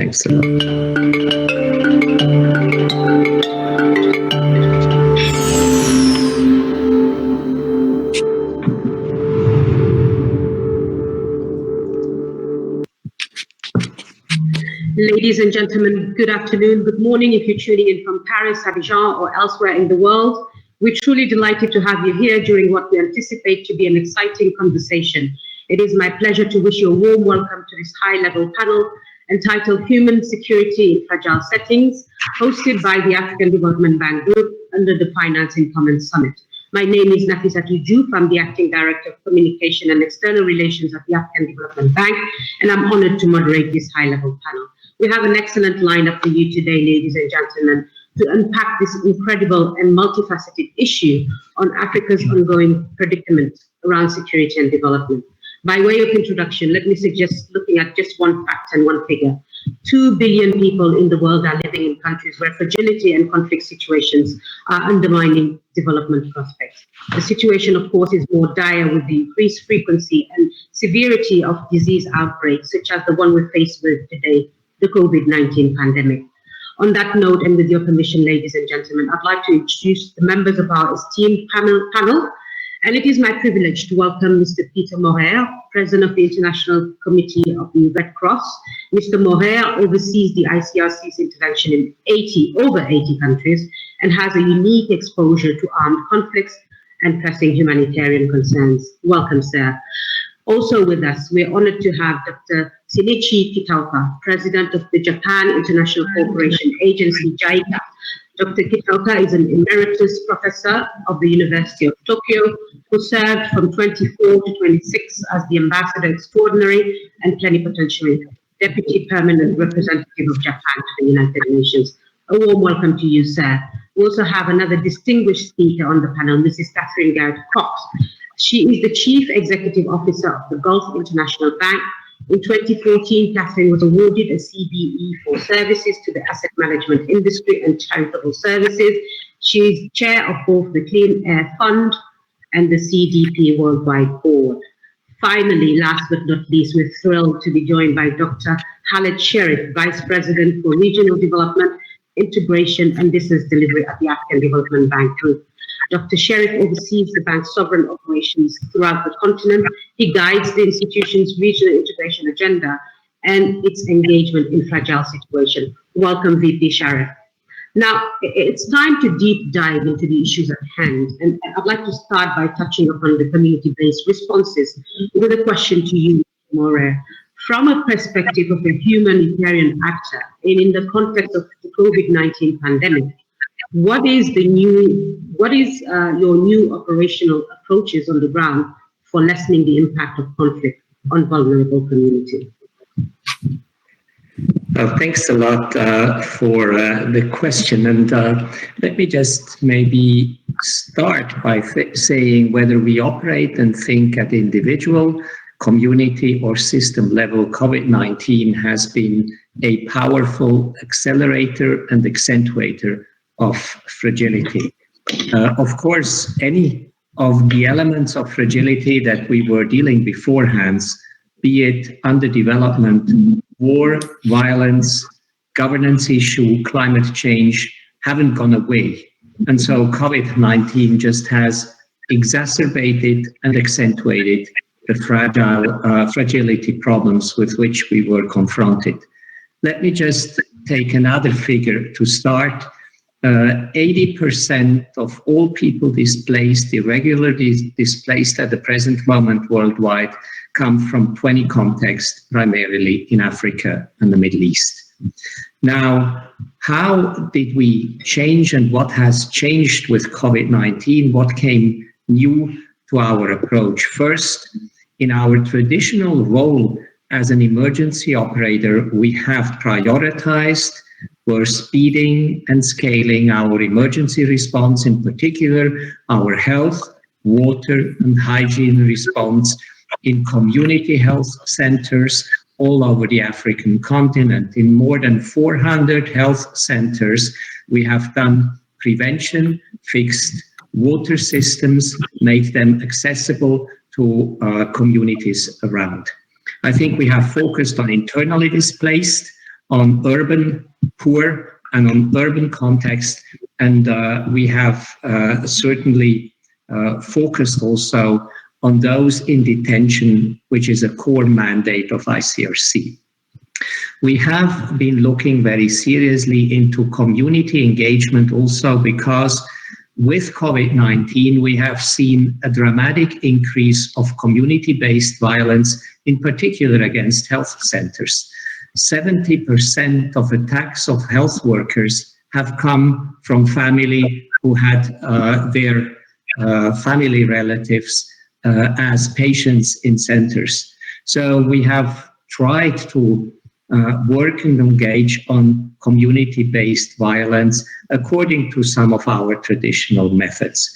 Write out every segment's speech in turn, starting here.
Thanks a lot. Ladies and gentlemen, good afternoon, good morning if you're tuning in from Paris, Abidjan, or elsewhere in the world. We're truly delighted to have you here during what we anticipate to be an exciting conversation. It is my pleasure to wish you a warm welcome to this high-level panel entitled Human Security in Fragile Settings, hosted by the African Development Bank Group under the Finance in Commons Summit. My name is Nafissatou Diouf. I'm the Acting Director of Communication and External Relations at the African Development Bank, and I'm honored to moderate this high-level panel. We have an excellent lineup for you today, ladies and gentlemen, to unpack this incredible and multifaceted issue on Africa's ongoing predicament around security and development. By way of introduction, let me suggest looking at just one fact and one figure. 2 billion people in the world are living in countries where fragility and conflict situations are undermining development prospects. The situation, of course, is more dire with the increased frequency and severity of disease outbreaks, such as the one we're faced with today, the COVID-19 pandemic. On that note, and with your permission, ladies and gentlemen, I'd like to introduce the members of our esteemed panel. And it is my privilege to welcome Mr. Peter Maurer, President of the International Committee of the Red Cross. Mr. Maurer oversees the ICRC's intervention in over 80 countries and has a unique exposure to armed conflicts and pressing humanitarian concerns. Welcome, sir. Also with us, we're honored to have Dr. Shinichi Kitaoka, President of the Japan International Cooperation Agency, JICA. Dr. Kitaoka is an emeritus professor of the University of Tokyo, who served from 24 to 26 as the Ambassador Extraordinary and Plenipotentiary, Deputy Permanent Representative of Japan to the United Nations. A warm welcome to you, sir. We also have another distinguished speaker on the panel, Mrs. Catherine Garrett-Cox. She is the Chief Executive Officer of the Gulf International Bank. In 2014, Catherine was awarded a CBE for services to the asset management industry and charitable services. She is chair of both the Clean Air Fund and the CDP Worldwide Board. Finally, last but not least, we're thrilled to be joined by Dr. Khaled Sherif, Vice President for Regional Development, Integration and Business Delivery at the African Development Bank Group. Dr. Sherif oversees the bank's sovereign operations throughout the continent. He guides the institution's regional integration agenda and its engagement in fragile situations. Welcome, VP Sherif. Now, it's time to deep dive into the issues at hand, and I'd like to start by touching upon the community-based responses with a question to you, Maurer. From a perspective of a humanitarian actor, and in the context of the COVID-19 pandemic, what is your new operational approaches on the ground for lessening the impact of conflict on vulnerable communities? Thanks a lot for the question. And let me just maybe start by saying whether we operate and think at individual, community, or system level, COVID-19 has been a powerful accelerator and accentuator of fragility. Of course, any of the elements of fragility that we were dealing beforehand, be it underdevelopment, war, violence, governance issue, climate change, haven't gone away. And so COVID-19 just has exacerbated and accentuated the fragility problems with which we were confronted. Let me just take another figure to start. 80% of all people displaced, irregularly displaced at the present moment worldwide, come from 20 contexts, primarily in Africa and the Middle East. Now, how did we change and what has changed with COVID-19? What came new to our approach? First, in our traditional role as an emergency operator, we have prioritized. We're speeding and scaling our emergency response, in particular, our health, water, and hygiene response in community health centers all over the African continent. In more than 400 health centers, we have done prevention, fixed water systems, made them accessible to communities around. I think we have focused on internally displaced. on urban poor and on urban context. And we have certainly focused also on those in detention, which is a core mandate of ICRC. We have been looking very seriously into community engagement also because with COVID-19, we have seen a dramatic increase of community-based violence, in particular against health centers. 70% of attacks of health workers have come from family who had their family relatives as patients in centers. So we have tried to work and engage on community-based violence according to some of our traditional methods.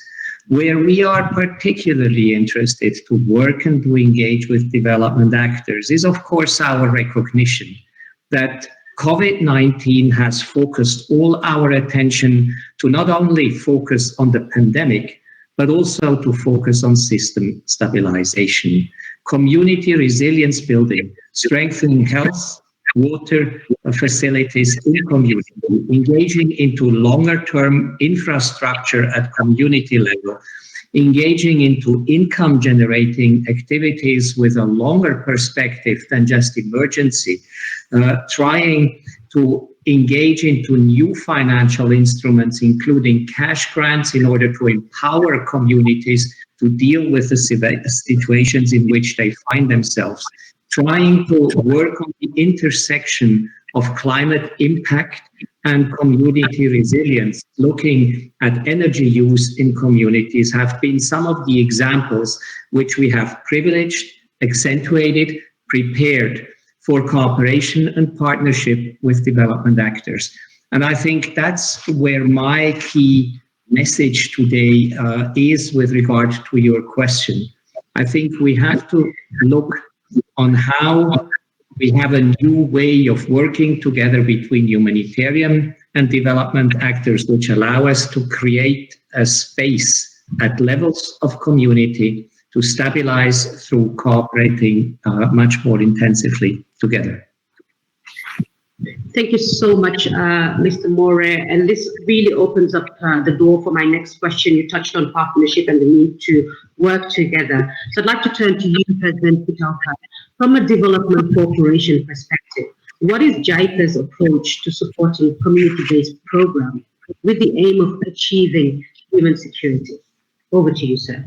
Where we are particularly interested to work and to engage with development actors is, of course, our recognition that COVID-19 has focused all our attention to not only focus on the pandemic, but also to focus on system stabilization, community resilience building, strengthening health, water facilities in community, engaging into longer-term infrastructure at community level, engaging into income-generating activities with a longer perspective than just emergency, trying to engage into new financial instruments, including cash grants, in order to empower communities to deal with the situations in which they find themselves, trying to work on the intersection of climate impact and community resilience, looking at energy use in communities, have been some of the examples which we have privileged, accentuated, prepared for cooperation and partnership with development actors. And I think that's where my key message today is with regard to your question. I think we have to look on how we have a new way of working together between humanitarian and development actors, which allow us to create a space at levels of community to stabilize through cooperating much more intensively together. Thank you so much, Mr. Maurer. And this really opens up the door for my next question. You touched on partnership and the need to work together. So I'd like to turn to you, President Kitaoka. From a development cooperation perspective, what is JICA's approach to supporting community-based programs with the aim of achieving human security? Over to you, sir.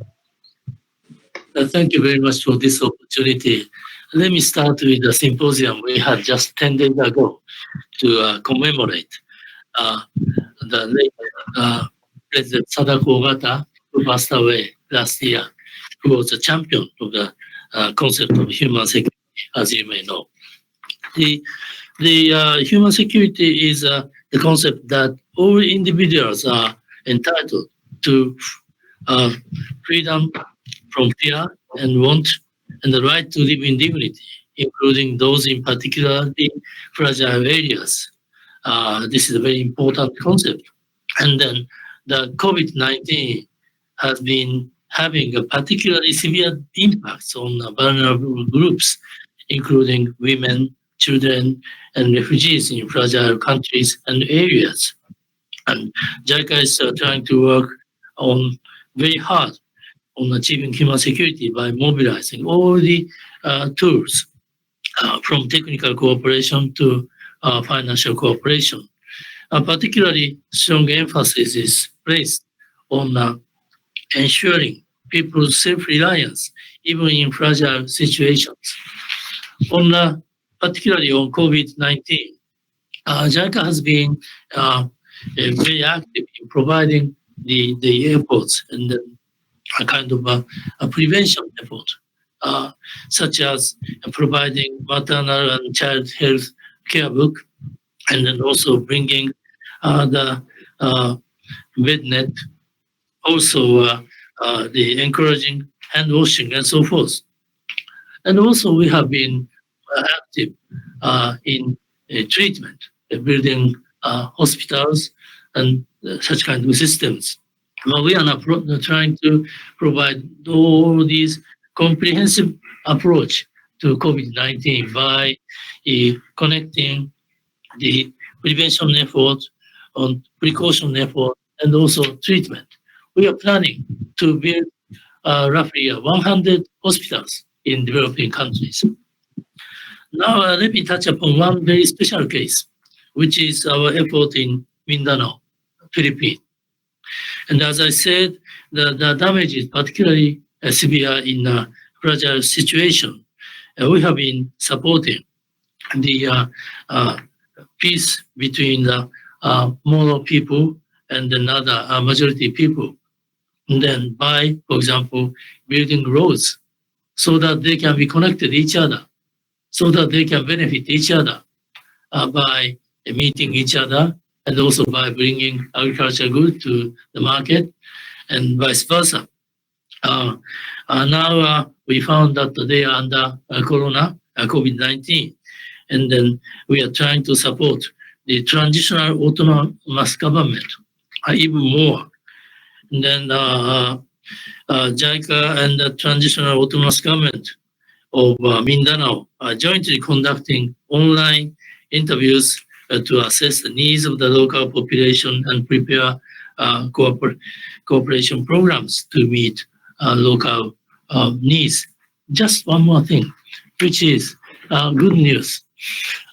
Thank you very much for this opportunity. Let me start with the symposium we had just 10 days ago to commemorate the late President Sadako Ogata, who passed away last year, who was a champion of the concept of human security, as you may know. The human security is the concept that all individuals are entitled to freedom from fear and want, and the right to live in dignity, including those in particularly fragile areas. This is a very important concept. And then the COVID-19 has been having a particularly severe impact on vulnerable groups, including women, children, and refugees in fragile countries and areas. And JICA is trying to work on very hard on achieving human security by mobilizing all the tools, from technical cooperation to financial cooperation. Particularly strong emphasis is placed on ensuring people's self-reliance, even in fragile situations. Particularly on COVID-19, JICA has been very active in providing the efforts and a kind of a prevention effort, such as providing maternal and child health care book, and then also bringing the bed net, also the encouraging hand washing and so forth. And also we have been active in treatment, building hospitals and such kind of systems. We are now trying to provide all these comprehensive approach to COVID-19 by connecting the prevention effort, on precaution effort, and also treatment. We are planning to build roughly 100 hospitals in developing countries. Now, let me touch upon one very special case, which is our effort in Mindanao, Philippines. And as I said, the damage is particularly severe in a fragile situation. We have been supporting the peace between the Maurer people and another majority people. And then by, for example, building roads so that they can be connected to each other, so that they can benefit each other by meeting each other, and also by bringing agricultural goods to the market, and vice versa. Now we found that they are under COVID-19, and then we are trying to support the transitional autonomous government even more. And then JICA and the transitional autonomous government of Mindanao are jointly conducting online interviews to assess the needs of the local population and prepare cooperation programs to meet local needs. Just one more thing, which is good news.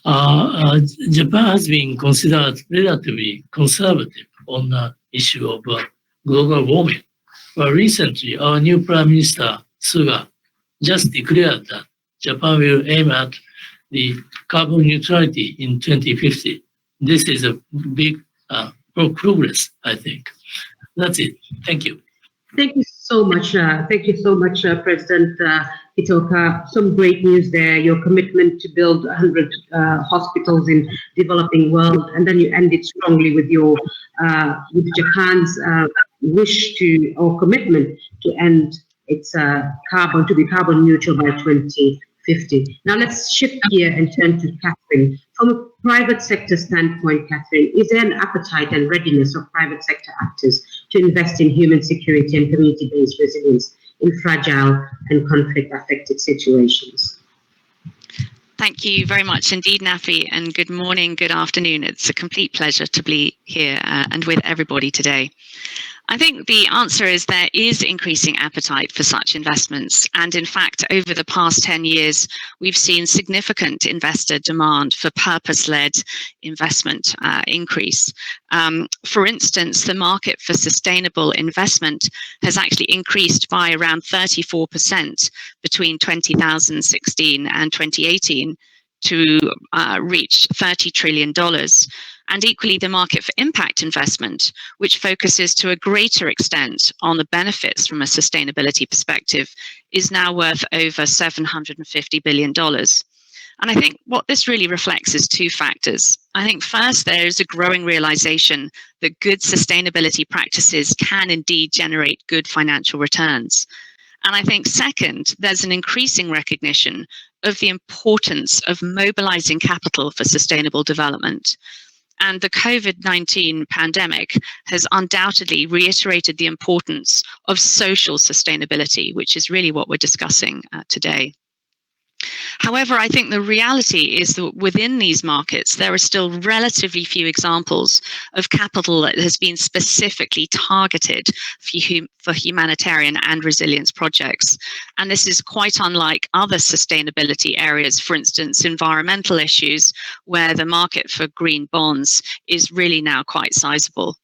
Japan has been considered relatively conservative on the issue of global warming. But recently, our new Prime Minister, Suga, just declared that Japan will aim at the carbon neutrality in 2050. This is a big progress, I think. That's it. Thank you. Thank you so much. President Kitaoka. Some great news there. Your commitment to build 100 hospitals in developing world, and then you ended strongly with your with Japan's wish to or commitment to end its carbon to be carbon neutral by 2050. Now let's shift gear and turn to Catherine. From a private sector standpoint, Catherine, is there an appetite and readiness of private sector actors to invest in human security and community-based resilience in fragile and conflict-affected situations? Thank you very much indeed, Nafi, and good morning, good afternoon. It's a complete pleasure to be here and with everybody today. I think the answer is there is increasing appetite for such investments. And in fact, over the past 10 years, we've seen significant investor demand for purpose-led investment increase. For instance, the market for sustainable investment has actually increased by around 34% between 2016 and 2018 to reach $30 trillion. And equally, the market for impact investment, which focuses to a greater extent on the benefits from a sustainability perspective, is now worth over $750 billion. And I think what this really reflects is two factors. I think first, there is a growing realization that good sustainability practices can indeed generate good financial returns. And I think second, there's an increasing recognition of the importance of mobilizing capital for sustainable development. And the COVID-19 pandemic has undoubtedly reiterated the importance of social sustainability, which is really what we're discussing today. However, I think the reality is that within these markets, there are still relatively few examples of capital that has been specifically targeted for humanitarian and resilience projects. And this is quite unlike other sustainability areas, for instance, environmental issues, where the market for green bonds is really now quite sizable.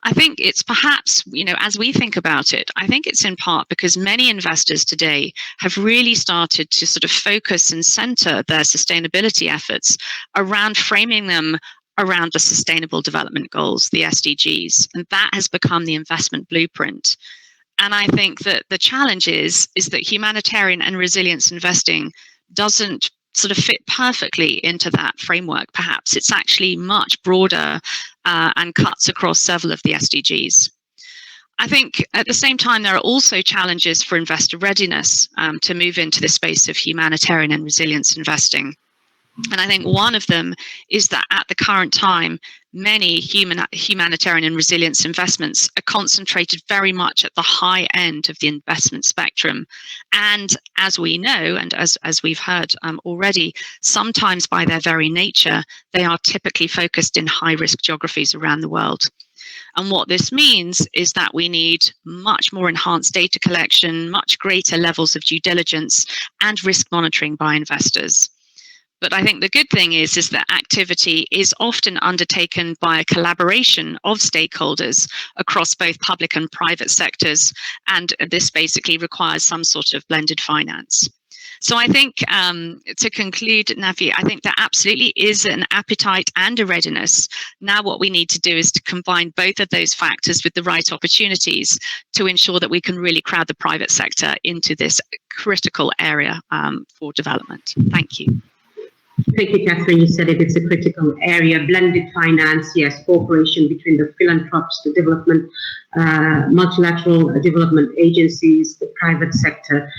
I think it's perhaps, as we think about it, I think it's in part because many investors today have really started to sort of focus and center their sustainability efforts around framing them around the Sustainable Development Goals, the SDGs, and that has become the investment blueprint. And I think that the challenge is that humanitarian and resilience investing doesn't sort of fit perfectly into that framework. Perhaps it's actually much broader and cuts across several of the SDGs. I think at the same time, there are also challenges for investor readiness to move into the space of humanitarian and resilience investing. And I think one of them is that at the current time, many humanitarian and resilience investments are concentrated very much at the high end of the investment spectrum. And as we know, and as we've heard already, sometimes by their very nature, they are typically focused in high-risk geographies around the world. And what this means is that we need much more enhanced data collection, much greater levels of due diligence, and risk monitoring by investors. But I think the good thing is that activity is often undertaken by a collaboration of stakeholders across both public and private sectors, and this basically requires some sort of blended finance. So I think, to conclude, Nafi, I think there absolutely is an appetite and a readiness. Now what we need to do is to combine both of those factors with the right opportunities to ensure that we can really crowd the private sector into this critical area for development. Thank you. Thank you, Catherine. You said it's a critical area. Blended finance, yes, cooperation between the philanthropists, the development, multilateral development agencies, the private sector.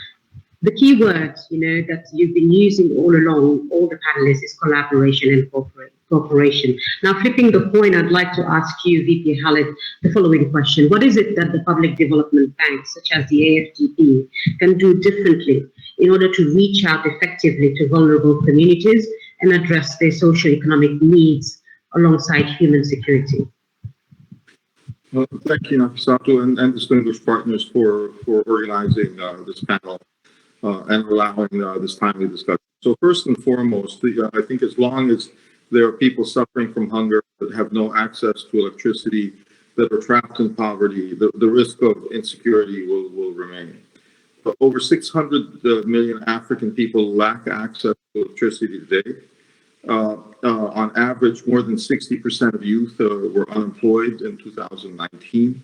The key word, that you've been using all along, all the panelists, is collaboration and cooperation. Now, flipping the coin, I'd like to ask you, VP Khalid, the following question. What is it that the public development banks, such as the AfDB, can do differently in order to reach out effectively to vulnerable communities and address their socio-economic needs alongside human security? Well, thank you, Nafisato, and distinguished partners for organizing this panel and allowing this timely discussion. So first and foremost, I think as long as there are people suffering from hunger that have no access to electricity, that are trapped in poverty, the risk of insecurity will remain. But over 600 million African people lack access to electricity today. On average, more than 60% of youth were unemployed in 2019.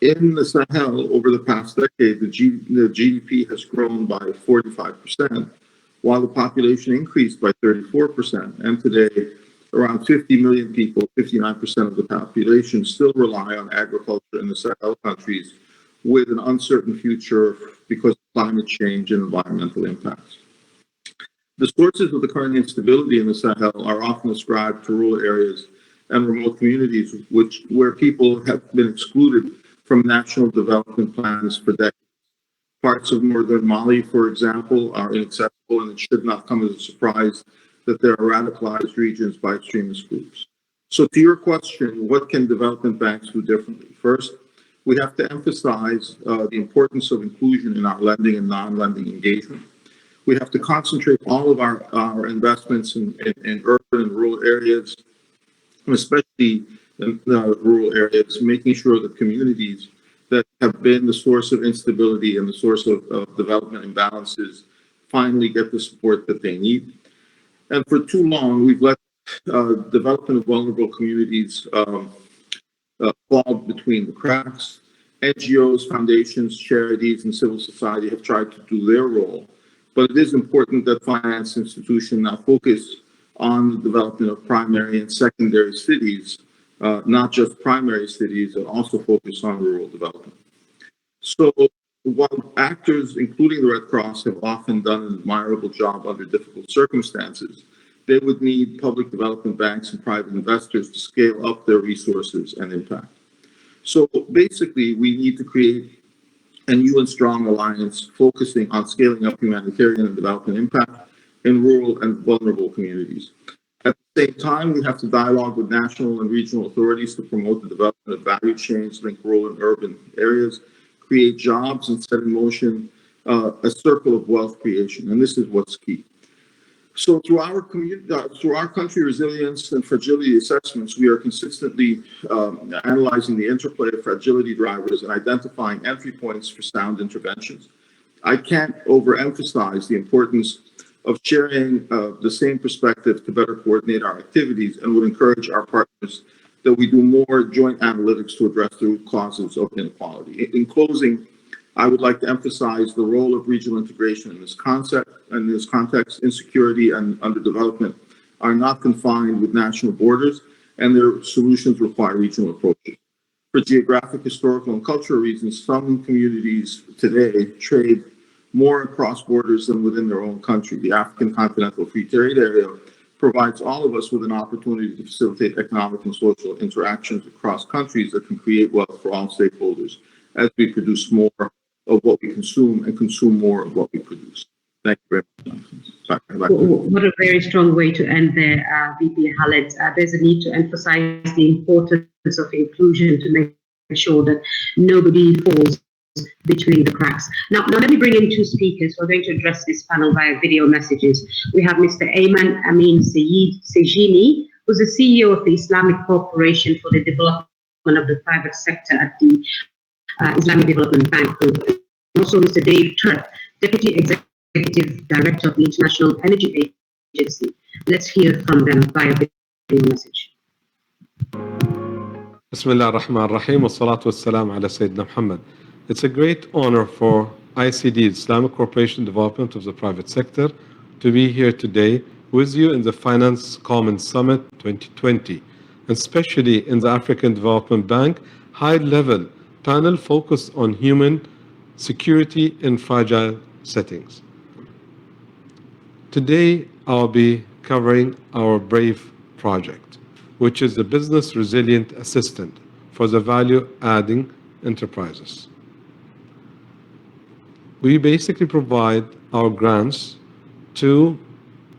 In the Sahel, over the past decade, the GDP has grown by 45%, while the population increased by 34%. And today, around 50 million people, 59% of the population, still rely on agriculture in the Sahel countries, with an uncertain future because of climate change and environmental impacts. The sources of the current instability in the Sahel are often ascribed to rural areas and remote communities where people have been excluded from national development plans for decades. Parts of northern Mali, for example, are inaccessible, and it should not come as a surprise that there are radicalized regions by extremist groups. So to your question, what can development banks do differently? First, we have to emphasize the importance of inclusion in our lending and non-lending engagement. We have to concentrate all of our investments in urban and rural areas, especially in rural areas, making sure that communities that have been the source of instability and the source of development imbalances finally get the support that they need. And for too long, we've let development of vulnerable communities fall between the cracks. NGOs, foundations, charities, and civil society have tried to do their role, but it is important that finance institutions now focus on the development of primary and secondary cities, not just primary cities, and also focus on rural development. So while actors, including the Red Cross, have often done an admirable job under difficult circumstances, they would need public development banks and private investors to scale up their resources and impact. So basically, we need to create a new and strong alliance focusing on scaling up humanitarian and development impact in rural and vulnerable communities. At the same time, we have to dialogue with national and regional authorities to promote the development of value chains, link rural and urban areas, create jobs, and set in motion a circle of wealth creation. And this is what's key. So through our country resilience and fragility assessments, we are consistently analyzing the interplay of fragility drivers and identifying entry points for sound interventions. I can't overemphasize the importance of sharing the same perspective to better coordinate our activities, and would encourage our partners that we do more joint analytics to address the root causes of inequality. In closing, I would like to emphasize the role of regional integration in this concept. In this context, insecurity and underdevelopment are not confined with national borders, and their solutions require regional approaches. For geographic, historical, and cultural reasons, some communities today trade more across borders than within their own country. The African Continental Free Trade Area provides all of us with an opportunity to facilitate economic and social interactions across countries that can create wealth for all stakeholders as we produce more of what we consume and consume more of what we produce. Thank you very much. What a very strong way to end there, VP Khaled. There's a need to emphasize the importance of inclusion to make sure that nobody falls between the cracks. Now let me bring in two speakers who are going to address this panel via video messages. We have Mr. Ayman Amin Sejini, who's the CEO of the Islamic Corporation for the Development of the Private Sector at the Islamic Development Bank Group. Also Mr. Dave Turk, Deputy Executive Director of the International Energy Agency. Let's hear from them via video message. Bismillah ar-Rahman ar-Rahim wa salatu wassalam ala Sayyidina Muhammad. It's a great honor for ICD, Islamic Corporation Development of the Private Sector, to be here today with you in the Finance Commons Summit 2020, and especially in the African Development Bank high-level panel focused on human security in fragile settings. Today, I'll be covering our BRAVE project, which is the Business Resilient Assistant for the value-adding enterprises. We basically provide our grants to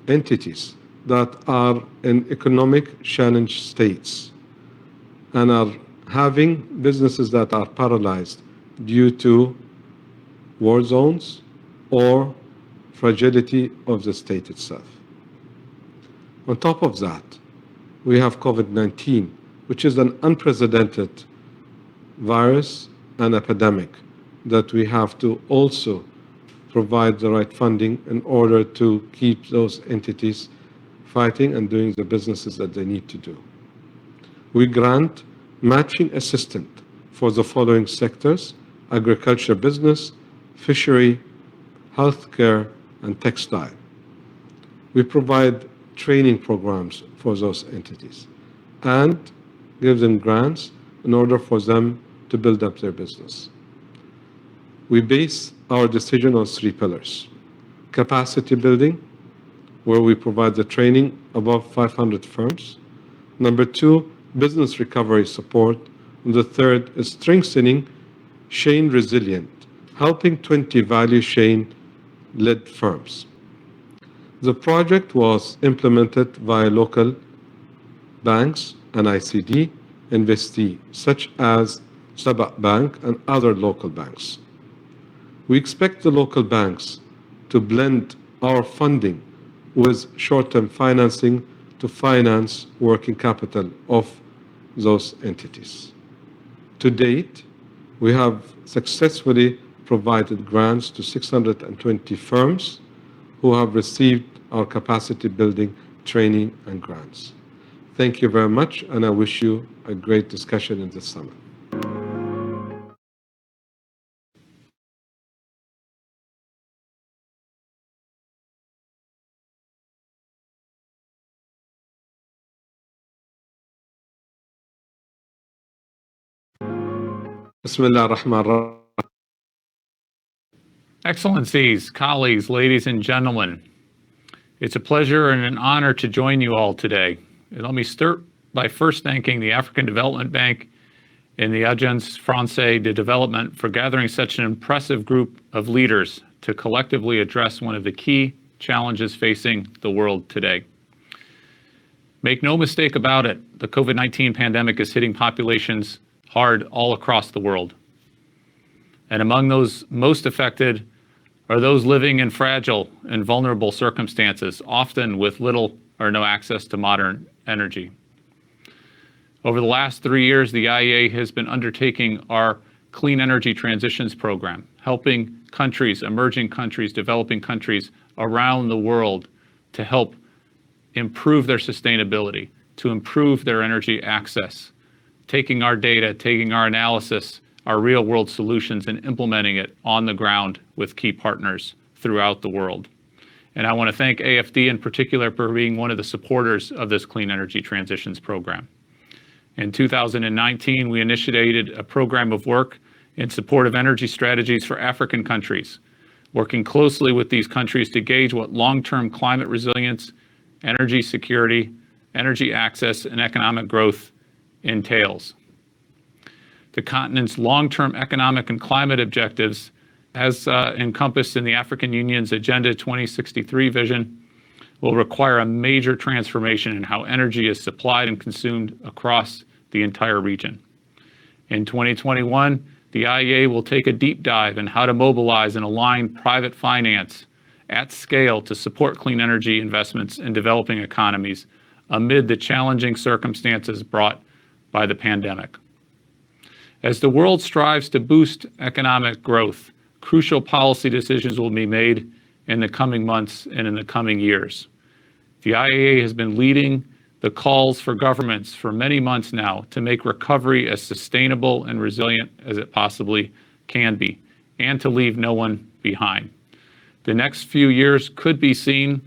entities that are in economic challenged states and are having businesses that are paralyzed due to war zones or fragility of the state itself. On top of that, we have COVID-19, which is an unprecedented virus and epidemic that we have to also provide the right funding in order to keep those entities fighting and doing the businesses that they need to do. We grant matching assistance for the following sectors: agriculture business, fishery, healthcare, and textile. We provide training programs for those entities and give them grants in order for them to build up their business. We base our decision on 3 pillars: capacity building, where we provide the training above 500 firms. Number 2, business recovery support. And the third is strengthening chain resilient, helping 20 value chain-led firms. The project was implemented via local banks and ICD investee, such as Sabah Bank and other local banks. We expect the local banks to blend our funding with short-term financing to finance working capital of those entities. To date, we have successfully provided grants to 620 firms who have received our capacity building training and grants. Thank you very much, and I wish you a great discussion in this summit. Bismillah ar-Rahman ar-Rahim. Excellencies, colleagues, ladies and gentlemen, it's a pleasure and an honor to join you all today. And let me start by first thanking the African Development Bank and the Agence Française de Développement for gathering such an impressive group of leaders to collectively address one of the key challenges facing the world today. Make no mistake about it, the COVID-19 pandemic is hitting populations hard all across the world. And among those most affected are those living in fragile and vulnerable circumstances, often with little or no access to modern energy. Over the last 3 years, the IEA has been undertaking our Clean Energy Transitions Program, helping countries, emerging countries, developing countries around the world to help improve their sustainability, to improve their energy access, taking our data, taking our analysis, our real-world solutions, and implementing it on the ground with key partners throughout the world. And I want to thank AfD in particular for being one of the supporters of this Clean Energy Transitions Program. In 2019, we initiated a program of work in support of energy strategies for African countries, working closely with these countries to gauge what long-term climate resilience, energy security, energy access, and economic growth entails. The continent's long-term economic and climate objectives, as encompassed in the African Union's Agenda 2063 vision, will require a major transformation in how energy is supplied and consumed across the entire region. In 2021, the IEA will take a deep dive in how to mobilize and align private finance at scale to support clean energy investments in developing economies amid the challenging circumstances brought by the pandemic. As the world strives to boost economic growth, crucial policy decisions will be made in the coming months and in the coming years. The IEA has been leading the calls for governments for many months now to make recovery as sustainable and resilient as it possibly can be, and to leave no one behind. The next few years could be seen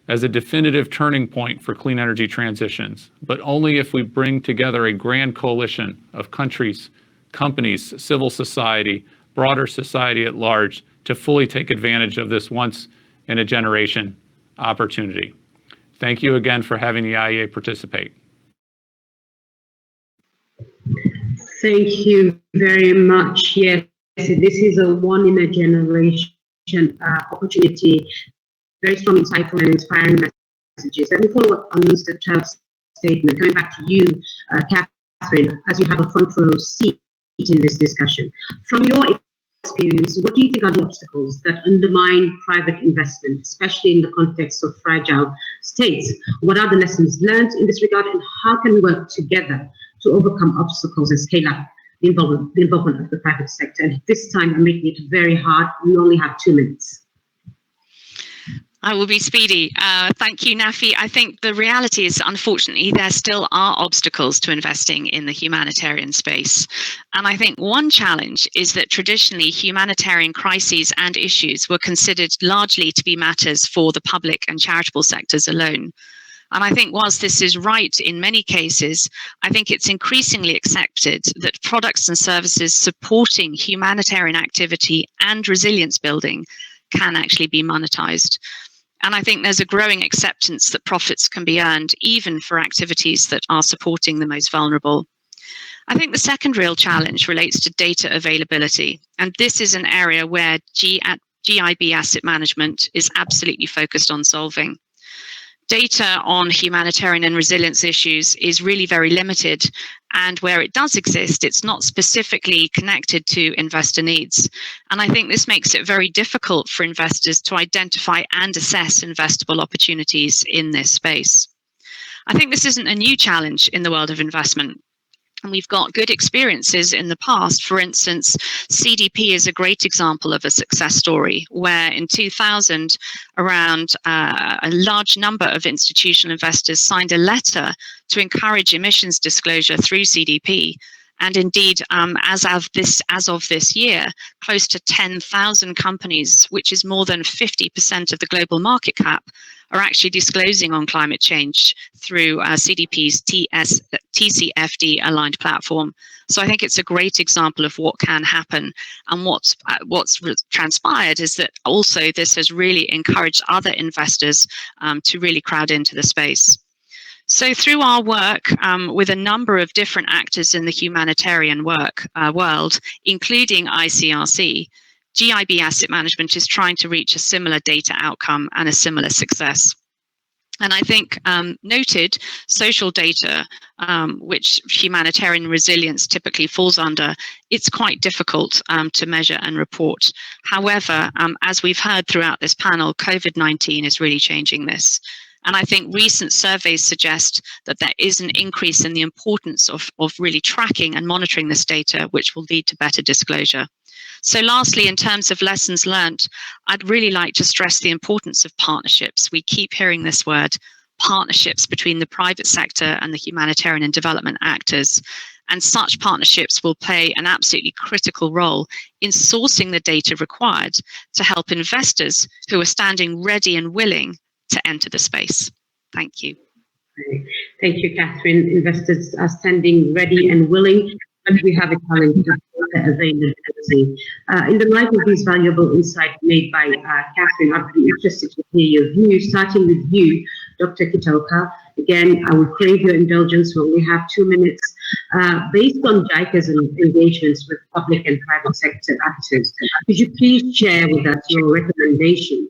as a definitive turning point for clean energy transitions, but only if we bring together a grand coalition of countries, companies, civil society, broader society at large to fully take advantage of this once-in-a-generation opportunity. Thank you again for having the IEA participate. Thank you very much. Yes, this is a one-in-a-generation opportunity. Very strong, insightful, and inspiring messages. Let me follow up on Mr. Turf's statement. Coming back to you, Catherine, as you have a front row seat in this discussion. From your experience, what do you think are the obstacles that undermine private investment, especially in the context of fragile states? What are the lessons learned in this regard, and how can we work together to overcome obstacles and scale up the involvement of the private sector? And this time, I'm making it very hard. We only have 2 minutes. I will be speedy. Thank you, Nafi. I think the reality is, unfortunately, there still are obstacles to investing in the humanitarian space. And I think one challenge is that traditionally humanitarian crises and issues were considered largely to be matters for the public and charitable sectors alone. And I think whilst this is right in many cases, I think it's increasingly accepted that products and services supporting humanitarian activity and resilience building can actually be monetized. And I think there's a growing acceptance that profits can be earned even for activities that are supporting the most vulnerable. I think the second real challenge relates to data availability. And this is an area where GIB asset management is absolutely focused on solving. Data on humanitarian and resilience issues is really very limited, and where it does exist, it's not specifically connected to investor needs. And I think this makes it very difficult for investors to identify and assess investable opportunities in this space. I think this isn't a new challenge in the world of investment. And we've got good experiences in the past. For instance, CDP is a great example of a success story where in 2000, around a large number of institutional investors signed a letter to encourage emissions disclosure through CDP. And indeed, as of this year, close to 10,000 companies, which is more than 50% of the global market cap, are actually disclosing on climate change through CDP's TCFD aligned platform. So I think it's a great example of what can happen. And what's transpired is that also this has really encouraged other investors to really crowd into the space. So through our work with a number of different actors in the humanitarian world, including ICRC, GIB Asset Management is trying to reach a similar data outcome and a similar success. And I think noted social data, which humanitarian resilience typically falls under, it's quite difficult to measure and report. However, as we've heard throughout this panel, COVID-19 is really changing this. And I think recent surveys suggest that there is an increase in the importance of really tracking and monitoring this data, which will lead to better disclosure. So lastly, in terms of lessons learned, I'd really like to stress the importance of partnerships. We keep hearing this word, partnerships between the private sector and the humanitarian and development actors. And such partnerships will play an absolutely critical role in sourcing the data required to help investors who are standing ready and willing to enter the space. Thank you. Thank you, Catherine. Investors are standing ready and willing, but we have a challenge. availability. In the light of these valuable insights made by Catherine, I'd be interested to hear your views, starting with you, Dr. Kitaoka. Again, I will crave your indulgence. We only have 2 minutes. Based on JICA's engagements with public and private sector actors, could you please share with us your recommendation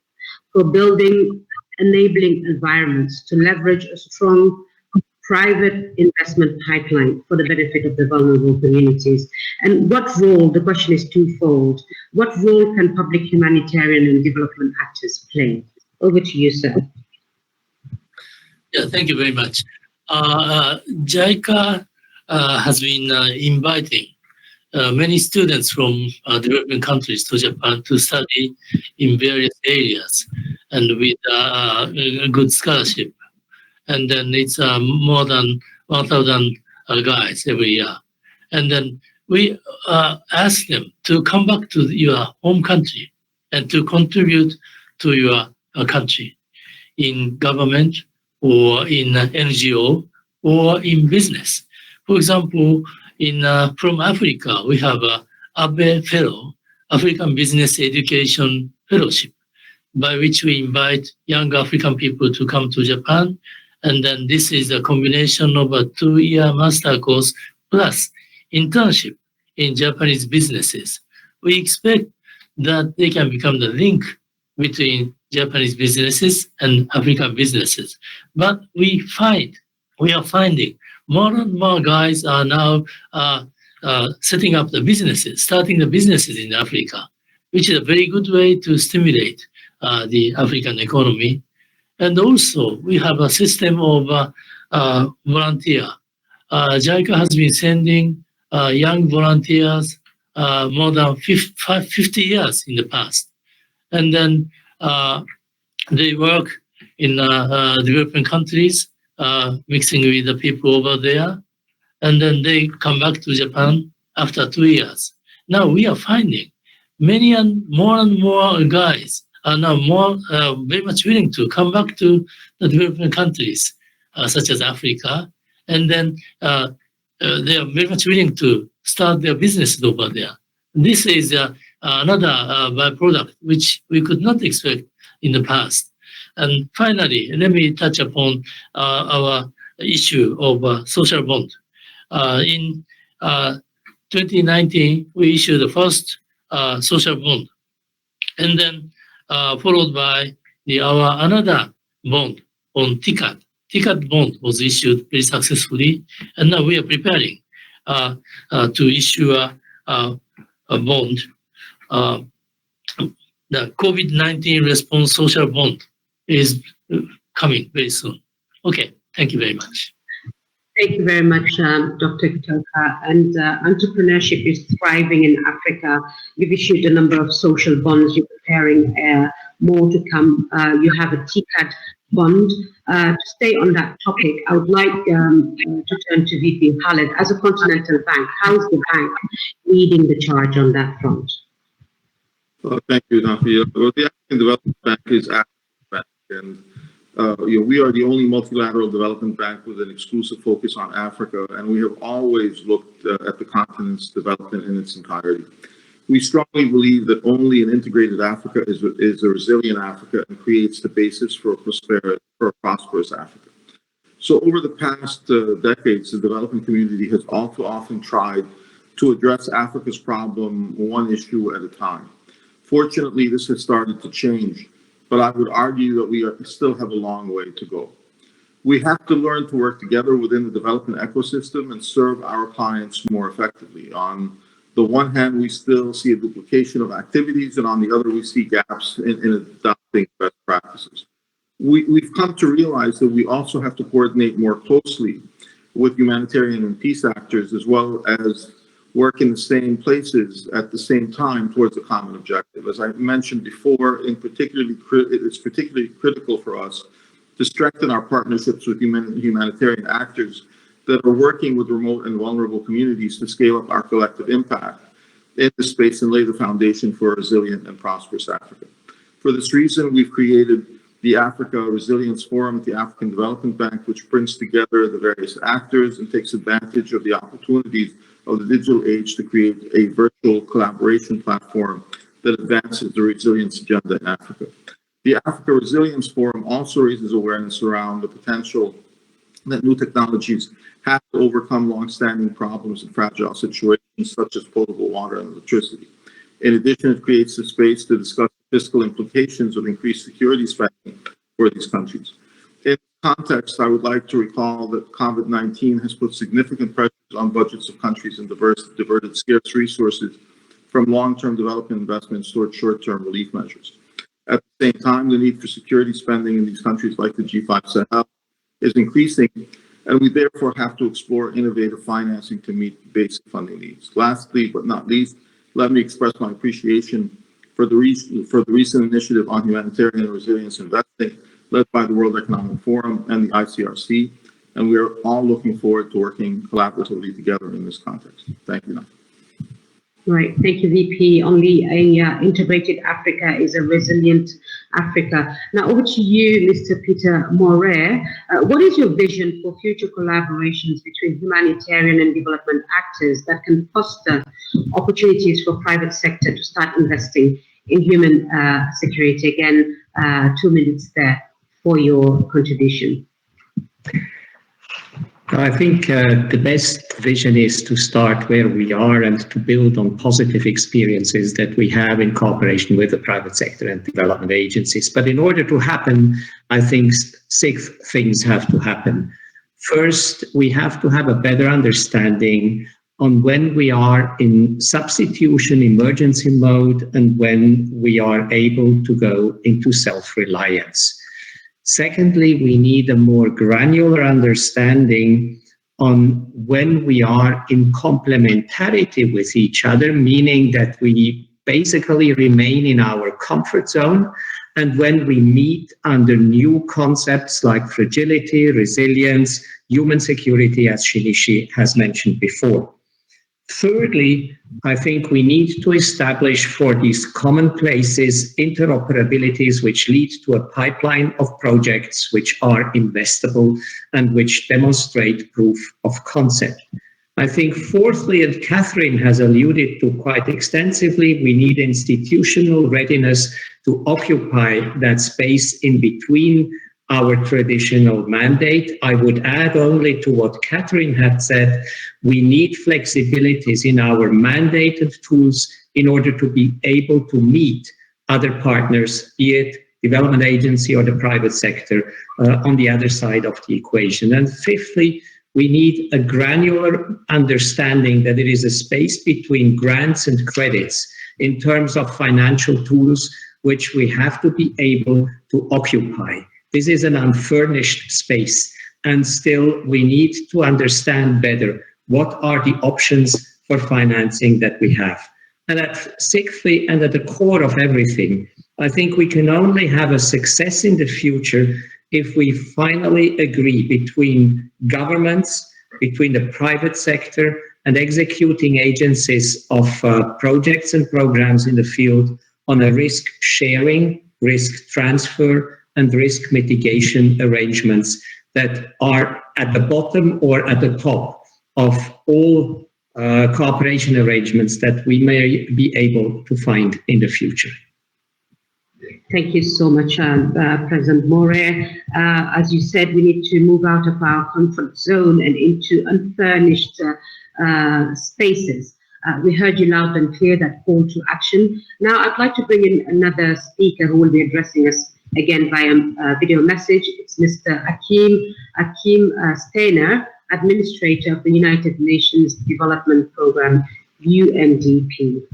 for building enabling environments to leverage a strong private investment pipeline for the benefit of the vulnerable communities? And what role, the question is twofold, what role can public humanitarian and development actors play? Over to you, sir. Yeah, thank you very much. JICA has been inviting many students from developing countries to Japan to study in various areas and with a good scholarship. And then it's more than 1,000 guys every year. And then we ask them to come back to your home country and to contribute to your country in government or in NGO or in business. For example, from Africa, we have a ABE Fellow, African Business Education Fellowship, by which we invite young African people to come to Japan. And then this is a combination of a 2-year master course plus internship in Japanese businesses. We expect that they can become the link between Japanese businesses and African businesses. But we are finding more and more guys are now setting up the businesses, starting the businesses in Africa, which is a very good way to stimulate the African economy. And also, we have a system of volunteer. JICA has been sending young volunteers more than 50 years in the past. And then they work in developing countries, mixing with the people over there. And then they come back to Japan after 2 years. Now we are finding many and more guys are now very much willing to come back to the developing countries, such as Africa, and then they are very much willing to start their businesses over there. This is another byproduct which we could not expect in the past. And finally, let me touch upon our issue of social bond. In 2019, we issued the first social bond, and then followed by our another bond on TICAD. TICAD bond was issued very successfully, and now we are preparing to issue a bond, the COVID-19 response social bond is coming very soon. Okay, thank you very much. Thank you very much, Dr. Kitaoka. And entrepreneurship is thriving in Africa. You've issued a number of social bonds. You're preparing more to come. You have a TICAD bond. To stay on that topic, I would like to turn to VP Khaled. As a continental bank, how is the bank leading the charge on that front? Thank you, Nafi. Well, the African Development Bank is African Bank, and we are the only multilateral development bank with an exclusive focus on Africa, and we have always looked at the continent's development in its entirety. We strongly believe that only an integrated Africa is a resilient Africa and creates the basis for a prosperous Africa. So over the past decades, the development community has all too often tried to address Africa's problem one issue at a time. Fortunately, this has started to change, but I would argue that we still have a long way to go. We have to learn to work together within the development ecosystem and serve our clients more effectively. On the one hand, we still see a duplication of activities, and on the other, we see gaps in adopting best practices. We've come to realize that we also have to coordinate more closely with humanitarian and peace actors, as well as work in the same places at the same time towards a common objective. As I mentioned before, it's particularly critical for us to strengthen our partnerships with humanitarian actors that are working with remote and vulnerable communities to scale up our collective impact in the space and lay the foundation for a resilient and prosperous Africa. For this reason, we've created the Africa Resilience Forum at the African Development Bank, which brings together the various actors and takes advantage of the opportunities of the digital age to create a virtual collaboration platform that advances the resilience agenda in Africa. The Africa Resilience Forum also raises awareness around the potential that new technologies have to overcome long-standing problems in fragile situations such as potable water and electricity. In addition, it creates a space to discuss fiscal implications of increased security spending for these countries. In context, I would like to recall that COVID-19 has put significant pressures on budgets of countries and diverted scarce resources from long-term development investments towards short-term relief measures. At the same time, the need for security spending in these countries like the G5 Sahel is increasing, and we therefore have to explore innovative financing to meet basic funding needs. Lastly, but not least, let me express my appreciation for the recent initiative on humanitarian and resilience investing led by the World Economic Forum and the ICRC, and we are all looking forward to working collaboratively together in this context. Thank you. Right, thank you, VP. Only a integrated Africa is a resilient Africa. Now over to you, Mr. Peter Maurer. What is your vision for future collaborations between humanitarian and development actors that can foster opportunities for private sector to start investing in human security? Again, 2 minutes there for your contribution. I think the best vision is to start where we are and to build on positive experiences that we have in cooperation with the private sector and development agencies. But in order to happen, I think 6 things have to happen. First, we have to have a better understanding on when we are in substitution emergency mode and when we are able to go into self-reliance. Secondly, we need a more granular understanding on when we are in complementarity with each other, meaning that we basically remain in our comfort zone, and when we meet under new concepts like fragility, resilience, human security, as Shinichi has mentioned before. Thirdly, I think we need to establish for these common places interoperabilities which lead to a pipeline of projects which are investable and which demonstrate proof of concept. I think fourthly, and Catherine has alluded to quite extensively, we need institutional readiness to occupy that space in between our traditional mandate. I would add only to what Catherine had said, we need flexibilities in our mandated tools in order to be able to meet other partners, be it development agency or the private sector, on the other side of the equation. And fifthly, we need a granular understanding that there is a space between grants and credits in terms of financial tools, which we have to be able to occupy. This is an unfurnished space, and still we need to understand better what are the options for financing that we have. And sixthly, and at the core of everything, I think we can only have a success in the future if we finally agree between governments, between the private sector and executing agencies of projects and programs in the field on a risk sharing, risk transfer, and risk mitigation arrangements that are at the bottom or at the top of all cooperation arrangements that we may be able to find in the future. Thank you so much, President Maurer. As you said, we need to move out of our comfort zone and into unfurnished spaces. We heard you loud and clear, that call to action. Now I'd like to bring in another speaker who will be addressing us again via video message. It's Mr. Akeem Steiner, Administrator of the United Nations Development Program, UNDP.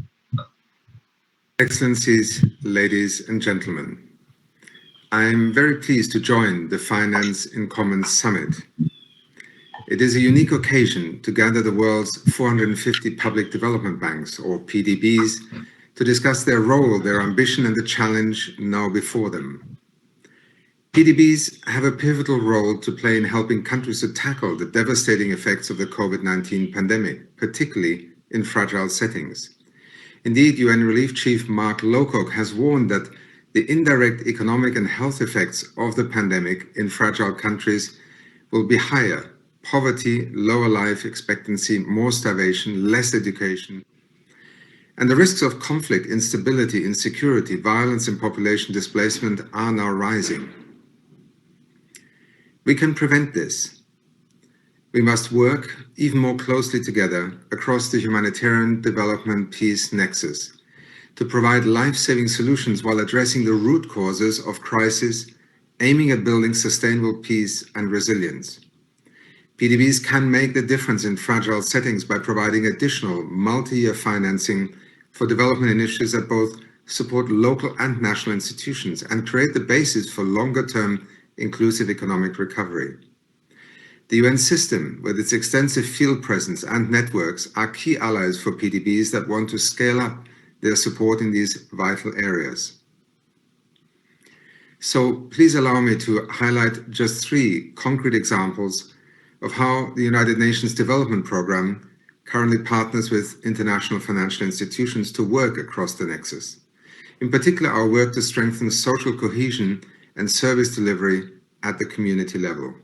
Excellencies, ladies and gentlemen, I am very pleased to join the Finance in Commons Summit. It is a unique occasion to gather the world's 450 public development banks, or PDBs, to discuss their role, their ambition, and the challenge now before them. PDBs have a pivotal role to play in helping countries to tackle the devastating effects of the COVID-19 pandemic, particularly in fragile settings. Indeed, UN Relief Chief Mark Lowcock has warned that the indirect economic and health effects of the pandemic in fragile countries will be higher, poverty, lower life expectancy, more starvation, less education, and the risks of conflict, instability, insecurity, violence, and population displacement are now rising. We can prevent this. We must work even more closely together across the humanitarian development peace nexus to provide life-saving solutions while addressing the root causes of crisis, aiming at building sustainable peace and resilience. PDBs can make the difference in fragile settings by providing additional multi-year financing for development initiatives that both support local and national institutions and create the basis for longer-term inclusive economic recovery. The UN system, with its extensive field presence and networks, are key allies for PDBs that want to scale up their support in these vital areas. So please allow me to highlight just 3 concrete examples of how the United Nations Development Programme currently partners with international financial institutions to work across the nexus. In particular, our work to strengthen social cohesion and service delivery at the community level.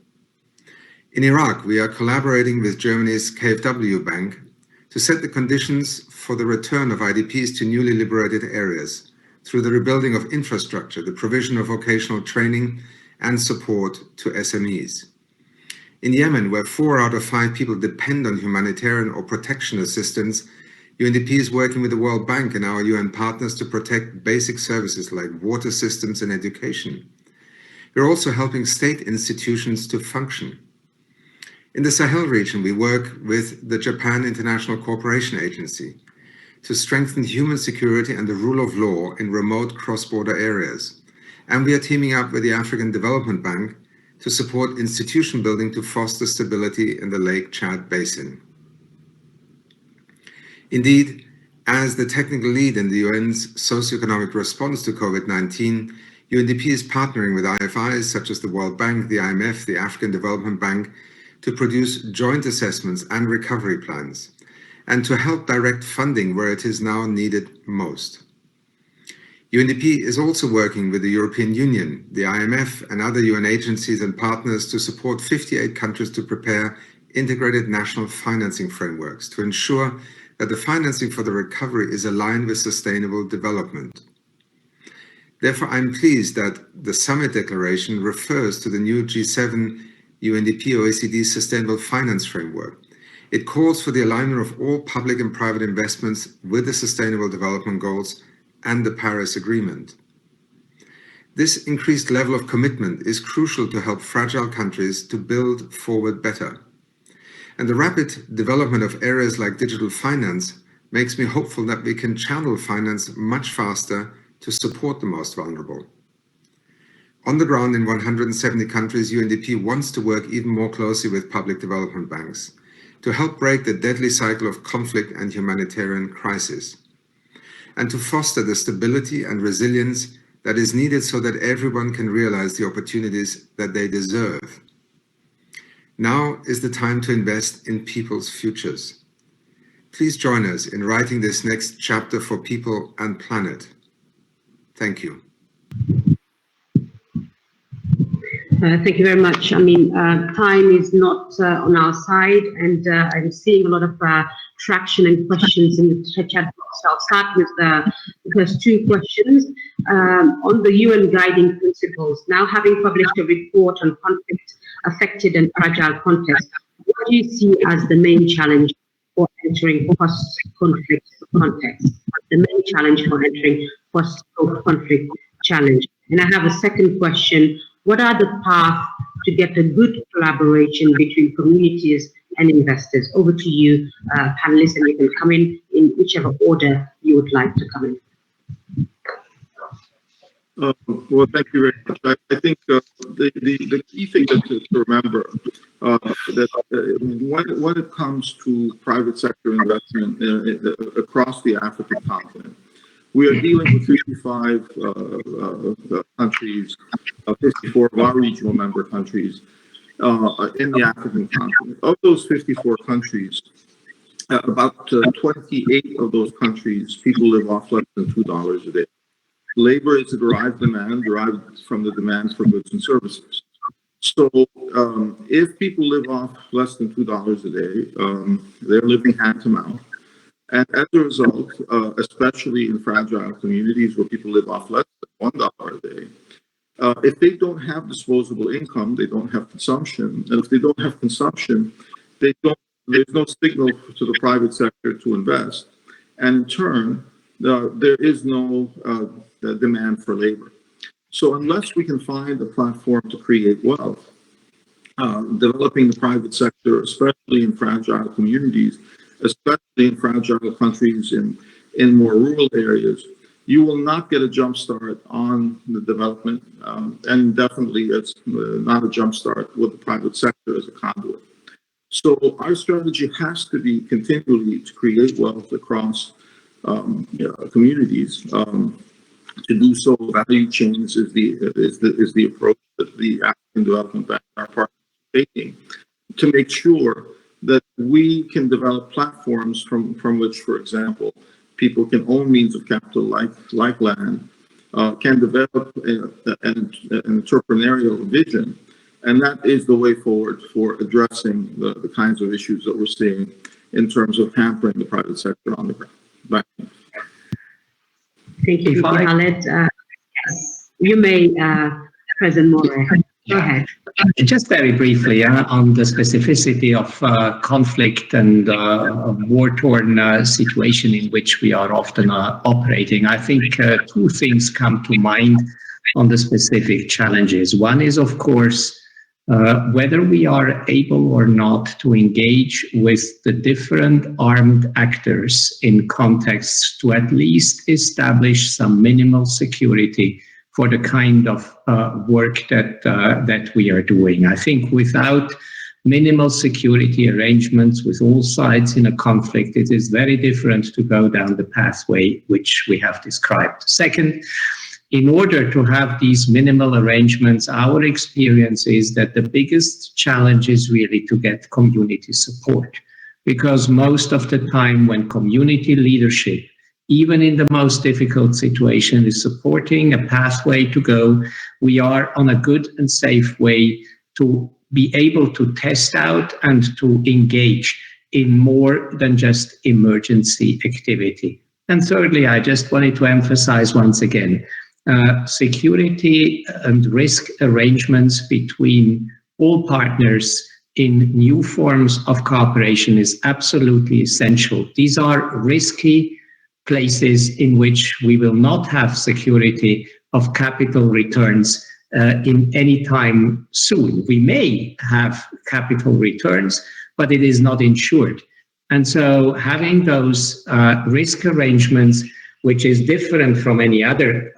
In Iraq, we are collaborating with Germany's KfW Bank to set the conditions for the return of IDPs to newly liberated areas through the rebuilding of infrastructure, the provision of vocational training, and support to SMEs. In Yemen, where 4 out of 5 people depend on humanitarian or protection assistance, UNDP is working with the World Bank and our UN partners to protect basic services like water systems and education. We're also helping state institutions to function. In the Sahel region, we work with the Japan International Cooperation Agency to strengthen human security and the rule of law in remote cross-border areas. And we are teaming up with the African Development Bank to support institution building to foster stability in the Lake Chad Basin. Indeed, as the technical lead in the UN's socioeconomic response to COVID-19, UNDP is partnering with IFIs such as the World Bank, the IMF, the African Development Bank to produce joint assessments and recovery plans, and to help direct funding where it is now needed most. UNDP is also working with the European Union, the IMF, and other UN agencies and partners to support 58 countries to prepare integrated national financing frameworks to ensure that the financing for the recovery is aligned with sustainable development. Therefore, I'm pleased that the summit declaration refers to the new G7 UNDP OECD Sustainable Finance Framework. It calls for the alignment of all public and private investments with the Sustainable Development Goals and the Paris Agreement. This increased level of commitment is crucial to help fragile countries to build forward better. And the rapid development of areas like digital finance makes me hopeful that we can channel finance much faster to support the most vulnerable. On the ground in 170 countries, UNDP wants to work even more closely with public development banks to help break the deadly cycle of conflict and humanitarian crisis, and to foster the stability and resilience that is needed so that everyone can realize the opportunities that they deserve. Now is the time to invest in people's futures. Please join us in writing this next chapter for people and planet. Thank you. Thank you very much. I mean, time is not on our side, and I'm seeing a lot of traction and questions in the chat box. So I'll start with the first 2 questions. On the UN guiding principles, now having published a report on conflict-affected and fragile context, what do you see as the main challenge for entering post-conflict context? The main challenge for entering post-conflict challenge. And I have a second question. What are the paths to get a good collaboration between communities and investors? Over to you, panelists, and you can come in whichever order you would like to come in. Well, thank you very much. I think the key thing to remember that when it comes to private sector investment across the African continent, we are dealing with 55 countries, 54 of our regional member countries in the African continent. Of those 54 countries, about 28 of those countries, people live off less than $2 a day. Labor is a derived demand, derived from the demands for goods and services. So if people live off less than $2 a day, they're living hand to mouth. And as a result, especially in fragile communities where people live off less than $1 a day, if they don't have disposable income, they don't have consumption. And if they don't have consumption, there's no signal to the private sector to invest. And in turn, there is no demand for labor. So unless we can find a platform to create wealth, developing the private sector, especially in fragile communities, especially in fragile countries in more rural areas, you will not get a jump start on the development, and definitely it's not a jump start with the private sector as a conduit. So our strategy has to be continually to create wealth across communities. To do so, value chains is the approach that the African Development Bank and our partners are taking to make sure that we can develop platforms from which, for example, people can own means of capital like land, can develop an entrepreneurial vision, and that is the way forward for addressing the kinds of issues that we're seeing in terms of hampering the private sector on the ground. Back. Thank you, Khaled. Yes, you may, President Maurer. Go ahead. Just very briefly on the specificity of conflict and war-torn situation in which we are often operating. I think two things come to mind on the specific challenges. One is, of course, whether we are able or not to engage with the different armed actors in contexts to at least establish some minimal security for the kind of work that we are doing. I think without minimal security arrangements with all sides in a conflict, it is very different to go down the pathway which we have described. Second, in order to have these minimal arrangements, our experience is that the biggest challenge is really to get community support, because most of the time when community leadership, even in the most difficult situation, is supporting a pathway to go, we are on a good and safe way to be able to test out and to engage in more than just emergency activity. And thirdly, I just wanted to emphasize once again, security and risk arrangements between all partners in new forms of cooperation is absolutely essential. These are risky places in which we will not have security of capital returns in any time soon. We may have capital returns, but it is not insured. And so having those risk arrangements, which is different from any other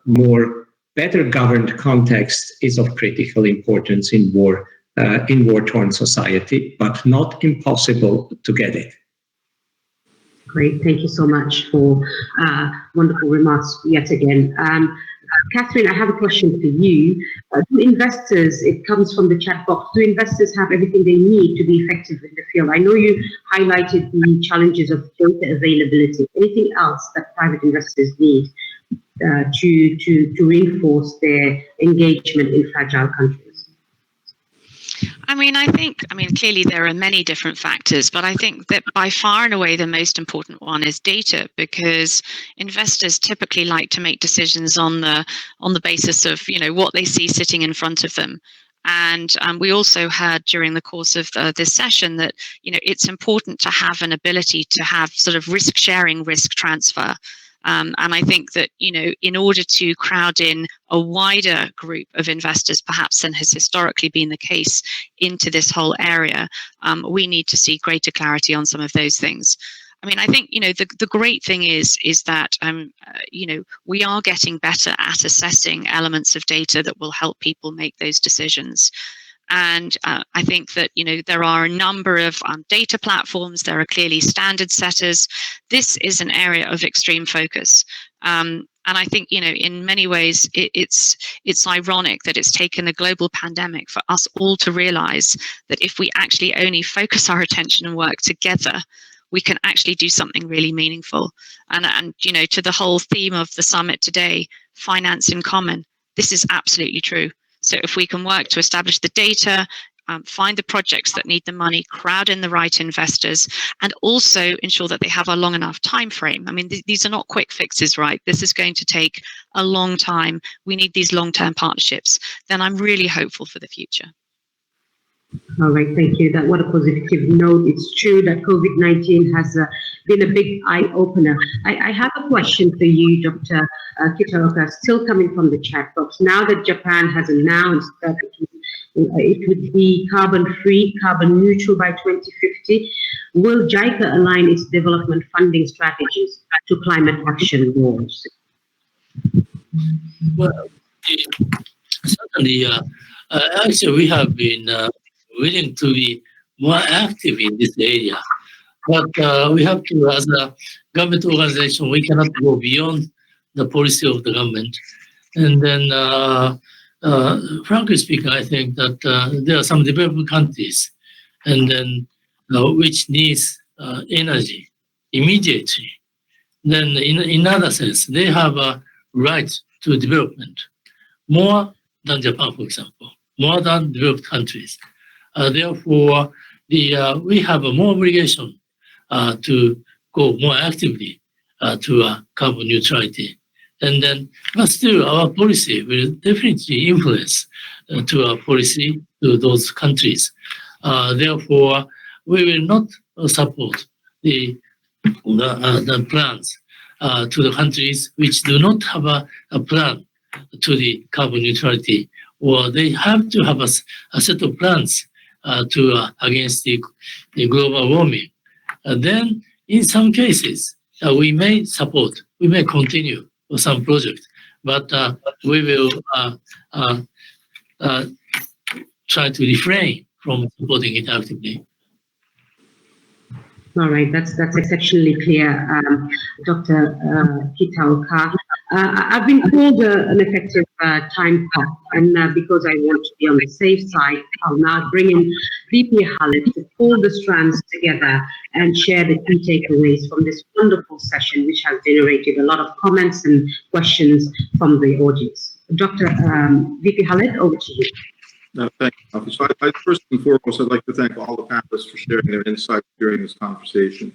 more better governed context, is of critical importance in war-torn society, but not impossible to get it. Great, thank you so much for wonderful remarks yet again. Catherine, I have a question for you. Do investors, it comes from the chat box, do investors have everything they need to be effective in the field? I know you highlighted the challenges of data availability. Anything else that private investors need to reinforce their engagement in fragile countries? Clearly there are many different factors, but I think that by far and away the most important one is data, because investors typically like to make decisions on the basis of what they see sitting in front of them. And we also heard during the course of this session that it's important to have an ability to have sort of risk sharing, risk transfer. And I think that, in order to crowd in a wider group of investors, perhaps than has historically been the case into this whole area, we need to see greater clarity on some of those things. I think, the great thing is that, we are getting better at assessing elements of data that will help people make those decisions. And I think that, there are a number of data platforms. There are clearly standard setters. This is an area of extreme focus. And I think, in many ways, it's ironic that it's taken a global pandemic for us all to realize that if we actually only focus our attention and work together, we can actually do something really meaningful. And to the whole theme of the summit today, finance in common, this is absolutely true. So if we can work to establish the data, find the projects that need the money, crowd in the right investors, and also ensure that they have a long enough time frame. I mean, these are not quick fixes, right? This is going to take a long time. We need these long-term partnerships. Then I'm really hopeful for the future. All right, thank you. What a positive note. It's true that COVID-19 has been a big eye-opener. I have a question for you, Dr. Kitaoka, still coming from the chat box. Now that Japan has announced that it would be carbon-free, carbon-neutral by 2050, will JICA align its development funding strategies to climate action goals? Well, certainly, actually, we have been willing to be more active in this area. But we have to, as a government organization, we cannot go beyond the policy of the government. And then, frankly speaking, I think that there are some developing countries, and then which needs energy immediately. Then, in other sense, they have a right to development more than Japan, for example, more than developed countries. Therefore, we have a more obligation to go more actively to carbon neutrality. And then, but still, our policy will definitely influence to our policy to those countries. Therefore, we will not support the plans to the countries which do not have a plan to the carbon neutrality, or they have to have a set of plans to against the global warming. Then, in some cases, we may support, we may continue with some projects, but we will try to refrain from supporting it actively. All right, that's exceptionally clear, Dr. Kitaoka. I've been called an effective time cop, and because I want to be on the safe side, I'll now bring in VP Khaled to pull the strands together and share the key takeaways from this wonderful session, which has generated a lot of comments and questions from the audience. Dr. VP Khaled, over to you. Thank you. So first and foremost, I'd like to thank all the panelists for sharing their insights during this conversation.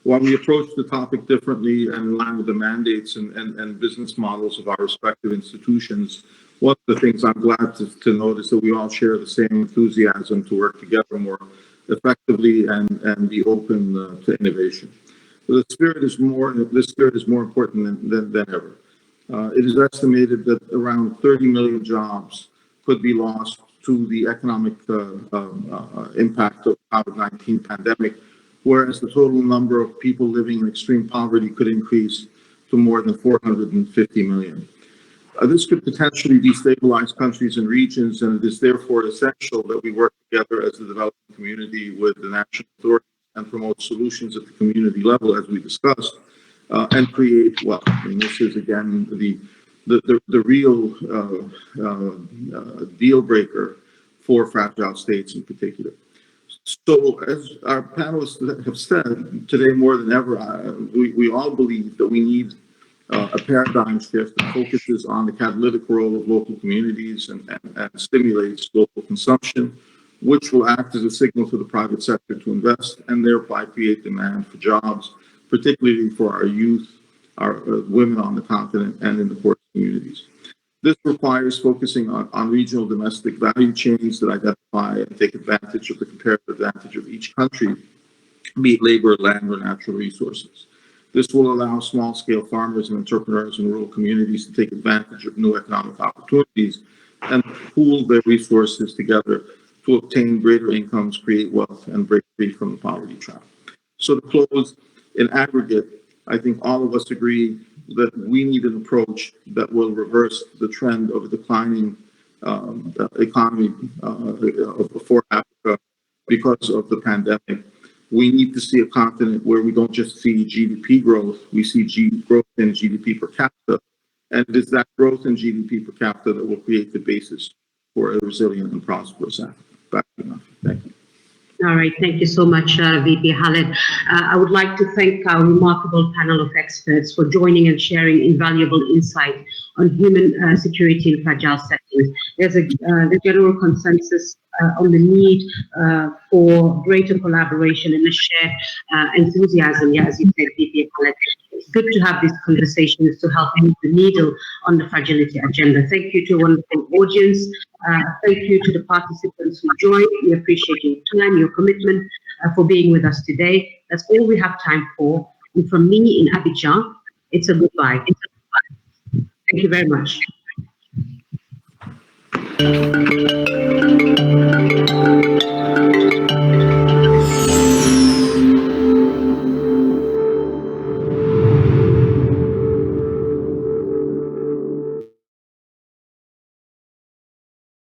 While we approach the topic differently and in line with the mandates and business models of our respective institutions, one of the things I'm glad to notice that we all share the same enthusiasm to work together more effectively and be open to innovation. So this spirit is more important than ever. It is estimated that around 30 million jobs could be lost to the economic impact of the COVID-19 pandemic, whereas the total number of people living in extreme poverty could increase to more than 450 million. This could potentially destabilize countries and regions, and it is therefore essential that we work together as a developing community with the national authorities and promote solutions at the community level, as we discussed, and create wealth. And this is, again, the real deal breaker for fragile states in particular. So as our panelists have said, today more than ever, we all believe that we need a paradigm shift that focuses on the catalytic role of local communities and stimulates local consumption, which will act as a signal to the private sector to invest and thereby create demand for jobs, particularly for our youth, our women on the continent, and in the poor communities. This requires focusing on regional domestic value chains that identify and take advantage of the comparative advantage of each country, be it labor, land, or natural resources. This will allow small-scale farmers and entrepreneurs in rural communities to take advantage of new economic opportunities and pool their resources together to obtain greater incomes, create wealth, and break free from the poverty trap. So to close, in aggregate, I think all of us agree that we need an approach that will reverse the trend of a declining economy for Africa because of the pandemic. We need to see a continent where we don't just see GDP growth, we see growth in GDP per capita. And it is that growth in GDP per capita that will create the basis for a resilient and prosperous Africa. Back to you. Thank you. All right, thank you so much, VP Khaled. I would like to thank our remarkable panel of experts for joining and sharing invaluable insight on human security in fragile settings. There's a general consensus on the need for greater collaboration and a shared enthusiasm, as you said, VP Khaled. It's good to have these conversations to help move the needle on the fragility agenda. Thank you to a wonderful audience. Thank you to the participants who joined. We appreciate your time, your commitment for being with us today. That's all we have time for. And from me in Abidjan, it's a goodbye. Thank you very much.